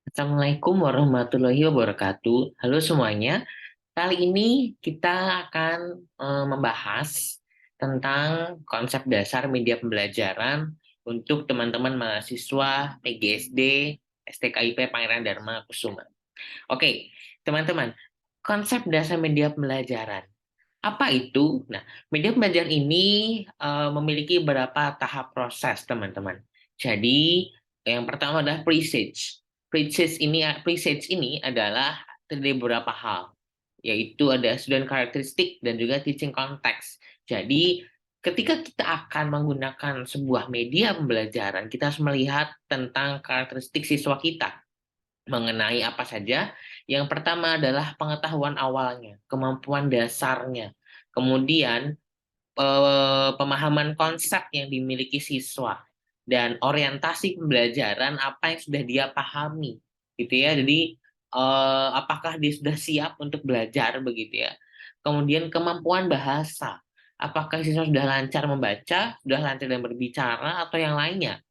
Assalamualaikum warahmatullahi wabarakatuh. Halo semuanya. Kali ini kita akan membahas tentang konsep dasar media pembelajaran untuk teman-teman mahasiswa PGSD STKIP Pangeran Dharma Kusuma. Oke, teman-teman, konsep dasar media pembelajaran. Apa itu? Nah, media pembelajaran ini memiliki beberapa tahap proses, teman-teman. Jadi, yang pertama adalah pre-stage. Pre-stage ini adalah terdiri beberapa hal, yaitu ada student karakteristik dan juga teaching context. Jadi, ketika kita akan menggunakan sebuah media pembelajaran, kita harus melihat tentang karakteristik siswa kita mengenai apa saja. Yang pertama adalah pengetahuan awalnya, kemampuan dasarnya, kemudian pemahaman konsep yang dimiliki siswa, dan orientasi pembelajaran apa yang sudah dia pahami, gitu ya. Jadi apakah dia sudah siap untuk belajar begitu ya. Kemudian kemampuan bahasa, apakah siswa sudah lancar membaca, sudah lancar dalam berbicara, atau yang lainnya.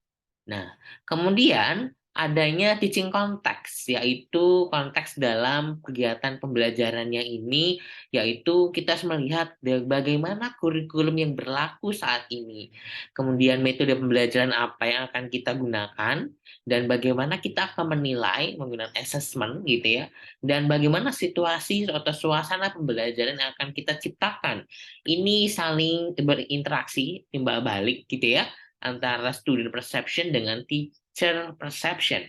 Nah, kemudian adanya teaching context, yaitu konteks dalam kegiatan pembelajarannya ini, yaitu kita harus melihat bagaimana kurikulum yang berlaku saat ini, kemudian metode pembelajaran apa yang akan kita gunakan, dan bagaimana kita akan menilai menggunakan assessment gitu ya, dan bagaimana situasi atau suasana pembelajaran yang akan kita ciptakan. Ini saling berinteraksi, timbal balik gitu ya, antara student perception dengan teacher perception.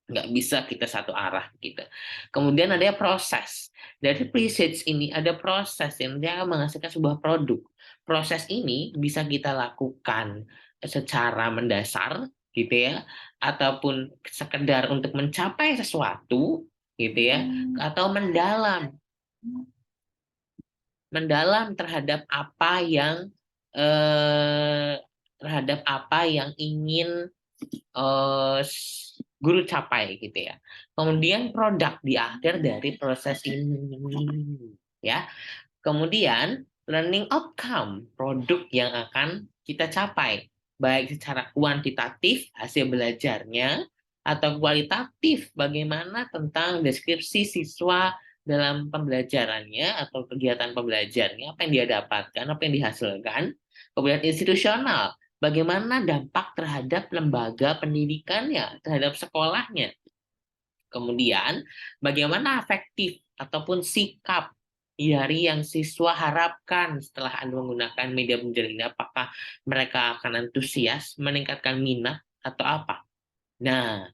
Nggak bisa kita satu arah gitu. Kemudian ada proses. Dari presage ini ada proses yang dia akan menghasilkan sebuah produk. Proses ini bisa kita lakukan secara mendasar gitu ya, ataupun sekedar untuk mencapai sesuatu gitu ya, atau mendalam mendalam eh, terhadap apa yang ingin guru capai gitu ya. Kemudian produk di akhir dari proses ini ya. Kemudian learning outcome, produk yang akan kita capai, baik secara kuantitatif hasil belajarnya atau kualitatif bagaimana tentang deskripsi siswa dalam pembelajarannya atau kegiatan pembelajarnya, apa yang dia dapatkan, apa yang dihasilkan. Kemudian institusional, bagaimana dampak terhadap lembaga pendidikannya, terhadap sekolahnya. Kemudian, bagaimana efektif ataupun sikap dari yang siswa harapkan setelah Anda menggunakan media pembelajaran ini, apakah mereka akan antusias, meningkatkan minat, atau apa. Nah,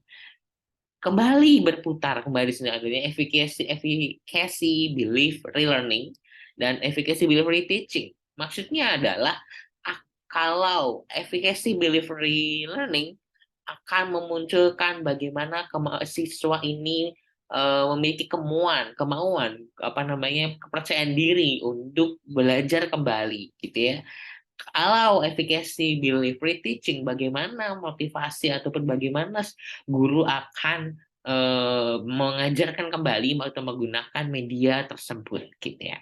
kembali berputar kembali sini adanya efficacy belief relearning dan efficacy belief reteaching. Maksudnya adalah kalau efficacy belief relearning akan memunculkan bagaimana siswa ini memiliki kemauan, apa namanya, kepercayaan diri untuk belajar kembali, gitu ya. Kalau efficacy belief reteaching, bagaimana motivasi ataupun bagaimana guru akan mengajarkan kembali atau menggunakan media tersebut, gitu ya.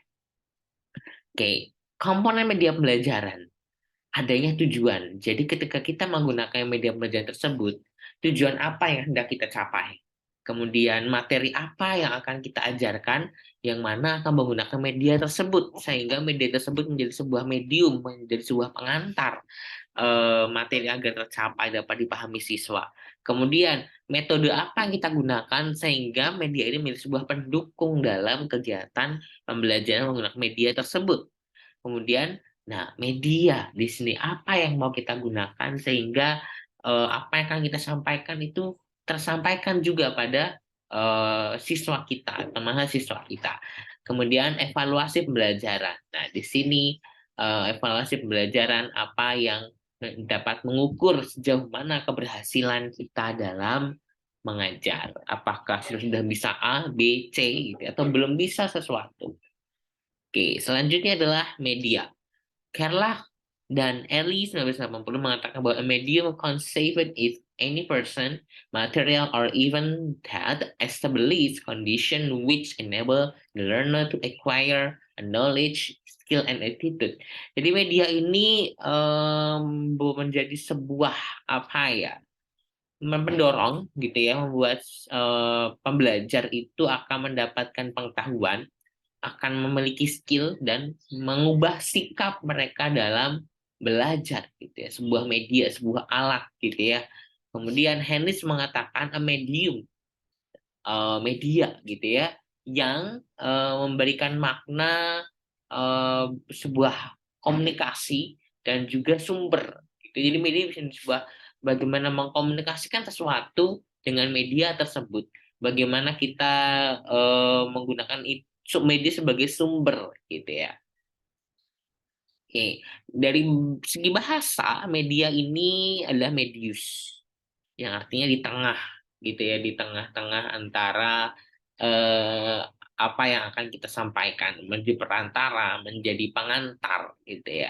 Oke, komponen media pembelajaran adanya tujuan. Jadi ketika kita menggunakan media pembelajaran tersebut, tujuan apa yang hendak kita capai? Kemudian materi apa yang akan kita ajarkan, yang mana akan menggunakan media tersebut, sehingga media tersebut menjadi sebuah medium, menjadi sebuah pengantar materi agar tercapai dapat dipahami siswa. Kemudian metode apa yang kita gunakan sehingga media ini menjadi sebuah pendukung dalam kegiatan pembelajaran menggunakan media tersebut. Kemudian, nah, media di sini apa yang mau kita gunakan sehingga apa yang akan kita sampaikan itu tersampaikan juga pada siswa kita atau mahasiswa kita. Kemudian evaluasi pembelajaran. Nah, di sini evaluasi pembelajaran apa yang dapat mengukur sejauh mana keberhasilan kita dalam mengajar. Apakah sudah bisa A, B, C, gitu, atau belum bisa sesuatu. Oke, selanjutnya adalah media. Kerlach dan Ellie 1980 mengatakan bahwa a medium conceived is any person, material, or even that establish condition which enable the learner to acquire a knowledge, skill, and attitude. Jadi media ini menjadi sebuah apa ya? mendorong gitu ya, membuat pembelajar itu akan mendapatkan pengetahuan, akan memiliki skill dan mengubah sikap mereka dalam belajar gitu ya. Sebuah media, sebuah alat gitu ya. Kemudian Henry mengatakan a medium, media gitu ya, yang memberikan makna sebuah komunikasi dan juga sumber gitu. Jadi media bisa sebuah bagaimana mengkomunikasikan sesuatu dengan media tersebut, bagaimana kita menggunakan media sebagai sumber gitu ya. Oke, dari segi bahasa, media ini adalah medius, yang artinya di tengah gitu ya, di tengah-tengah antara eh, apa yang akan kita sampaikan, menjadi perantara, menjadi pengantar gitu ya,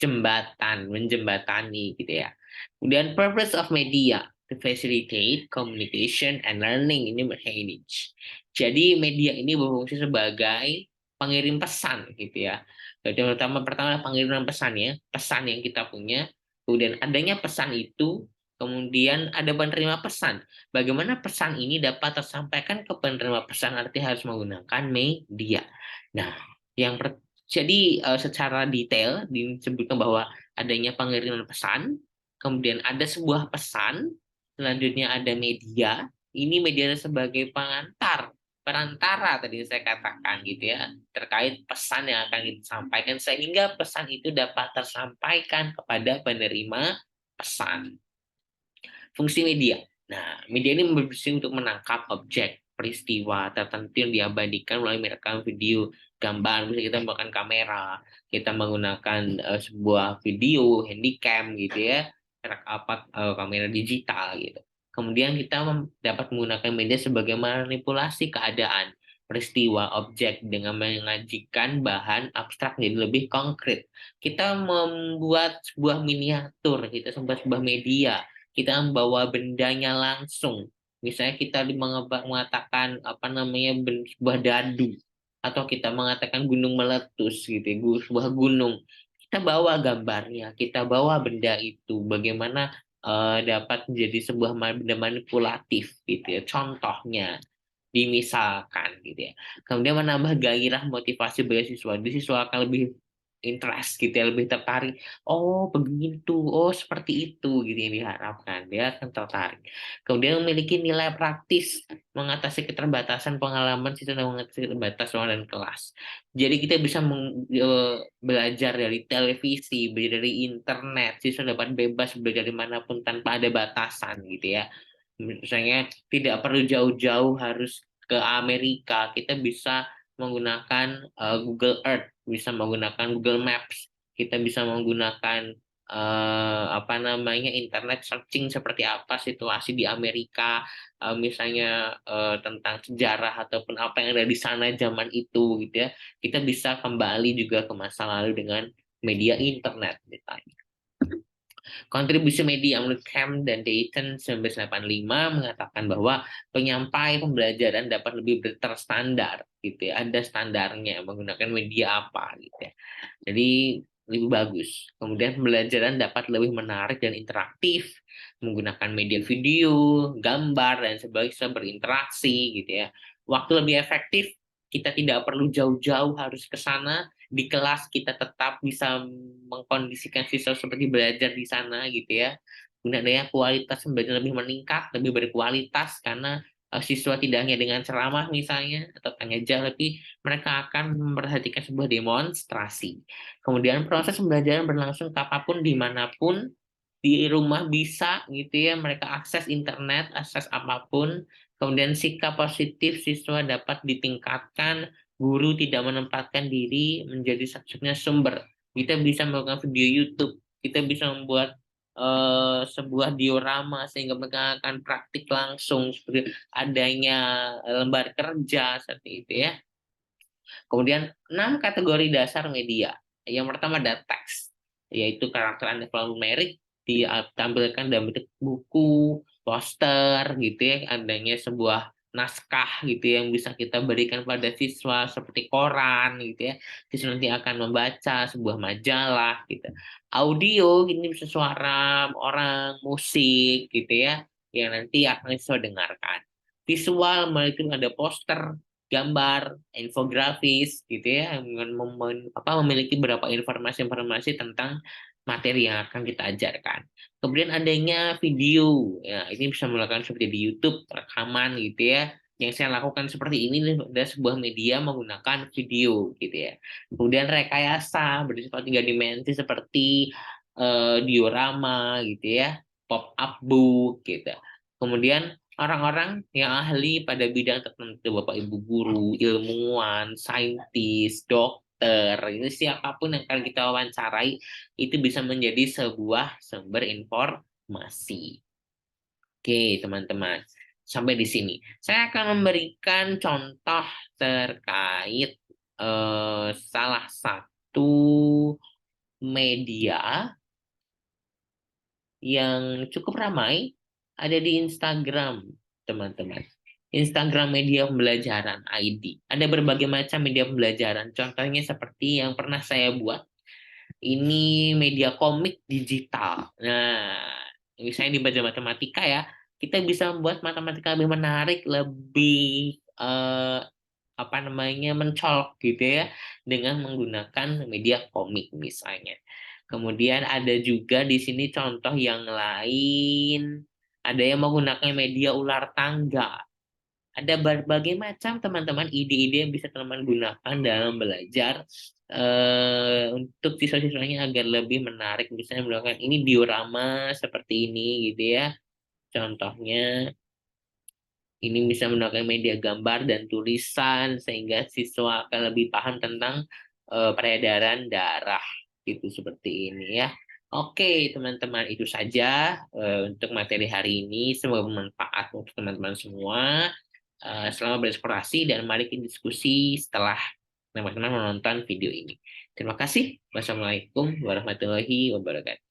jembatan, menjembatani gitu ya. Kemudian purpose of media to facilitate communication and learning ini Heinrich. Jadi media ini berfungsi sebagai pengirim pesan gitu ya. Jadi pertama pengiriman pesan ya, pesan yang kita punya, kemudian adanya pesan itu, kemudian ada penerima pesan. Bagaimana pesan ini dapat tersampaikan ke penerima pesan, artinya harus menggunakan media. Nah, jadi secara detail disebutkan bahwa adanya pengiriman pesan, kemudian ada sebuah pesan, selanjutnya ada media. Ini media sebagai pengantar, perantara tadi saya katakan gitu ya, terkait pesan yang akan disampaikan sehingga pesan itu dapat tersampaikan kepada penerima pesan. Fungsi media. Nah, media ini berfungsi untuk menangkap objek, peristiwa tertentu yang diabadikan melalui merekam video, gambar. Bisa kita menggunakan kamera, kita menggunakan sebuah video, handycam gitu ya, kamera digital gitu. Kemudian kita dapat menggunakan media sebagai manipulasi keadaan, peristiwa, objek dengan menyajikan bahan abstrak jadi lebih konkret. Kita membuat sebuah miniatur, kita membuat sebuah media, kita membawa bendanya langsung. Misalnya kita mengatakan apa namanya sebuah dadu, atau kita mengatakan gunung meletus gitu ya, sebuah gunung. Kita bawa gambarnya, kita bawa benda itu, bagaimana dapat menjadi sebuah benda manipulatif gitu ya. Contohnya dimisalkan gitu ya. Kemudian menambah gairah motivasi bagi siswa. Jadi siswa akan lebih interest gitu ya, lebih tertarik. Oh, begitu. Oh, seperti itu gitu yang diharapkan. Dia akan tertarik. Kemudian memiliki nilai praktis, mengatasi keterbatasan pengalaman siswa dan mengatasi keterbatasan dan kelas. Jadi kita bisa belajar dari televisi, belajar dari internet. Siswa dapat bebas belajar dimanapun tanpa ada batasan gitu ya. Misalnya tidak perlu jauh-jauh harus ke Amerika, kita bisa menggunakan Google Earth, bisa menggunakan Google Maps, kita bisa menggunakan apa namanya internet searching seperti apa situasi di Amerika, misalnya tentang sejarah ataupun apa yang ada di sana zaman itu gitu ya. Kita bisa kembali juga ke masa lalu dengan media internet misalnya. Kontribusi media menurut Ham dan Dayton 1985 mengatakan bahwa penyampai pembelajaran dapat lebih terstandar gitu ya. Ada standarnya menggunakan media apa gitu ya. Jadi lebih bagus. Kemudian pembelajaran dapat lebih menarik dan interaktif menggunakan media video, gambar dan sebagainya berinteraksi gitu ya. Waktu lebih efektif, kita tidak perlu jauh-jauh harus ke sana, di kelas kita tetap bisa mengkondisikan siswa seperti belajar di sana gitu ya. Kemudian adanya kualitas belajar lebih meningkat, lebih berkualitas karena siswa tidak hanya dengan ceramah misalnya atau tanya jawab, tapi mereka akan memperhatikan sebuah demonstrasi. Kemudian proses pembelajaran berlangsung kapanpun, dimanapun, di rumah bisa gitu ya, mereka akses internet, akses apapun. Kemudian sikap positif siswa dapat ditingkatkan, guru tidak menempatkan diri menjadi satu-satunya sumber. Kita bisa melakukan video YouTube, kita bisa membuat sebuah diorama sehingga mereka akan praktik langsung seperti adanya lembar kerja seperti itu ya. Kemudian 6 kategori dasar media. Yang pertama ada teks, yaitu karakter alfanumeric ditampilkan dalam bentuk buku, poster gitu ya, adanya sebuah naskah gitu yang bisa kita berikan pada siswa seperti koran gitu ya. Siswa nanti akan membaca sebuah majalah gitu. Audio ini bisa suara orang, musik gitu ya. yang nanti akan siswa dengarkan. Visual itu ada poster, gambar, infografis gitu ya, yang memiliki beberapa informasi-informasi tentang materi yang akan kita ajarkan. Kemudian adanya video, ya ini bisa melakukan seperti di YouTube, rekaman gitu ya. Yang saya lakukan seperti ini adalah sebuah media menggunakan video gitu ya. Kemudian rekayasa bersifat 3 dimensi seperti diorama gitu ya, pop up book gitu. Kemudian orang-orang yang ahli pada bidang tertentu, Bapak Ibu guru, ilmuwan, saintis, dokter, ini siapapun yang akan kita wawancarai itu bisa menjadi sebuah sumber informasi. Oke, teman-teman. Sampai di sini. Saya akan memberikan contoh terkait salah satu media yang cukup ramai ada di Instagram, teman-teman. Instagram media pembelajaran ID. Ada berbagai macam media pembelajaran. Contohnya seperti yang pernah saya buat. Ini media komik digital. Nah, misalnya di belajar matematika ya, kita bisa membuat matematika lebih menarik, lebih apa namanya mencolok gitu ya dengan menggunakan media komik misalnya. Kemudian ada juga di sini contoh yang lain, ada yang menggunakan media ular tangga. Ada berbagai macam teman-teman ide-ide yang bisa teman-teman gunakan dalam belajar untuk siswa-siswanya agar lebih menarik. Misalnya melakukan ini diorama seperti ini gitu ya. Contohnya ini bisa menggunakan media gambar dan tulisan sehingga siswa akan lebih paham tentang peredaran darah gitu seperti ini ya. Oke, teman-teman, itu saja untuk materi hari ini. Semoga bermanfaat untuk teman-teman semua. Selamat bereksplorasi dan mari kita diskusi setelah teman-teman menonton video ini. Terima kasih. Wassalamualaikum warahmatullahi wabarakatuh.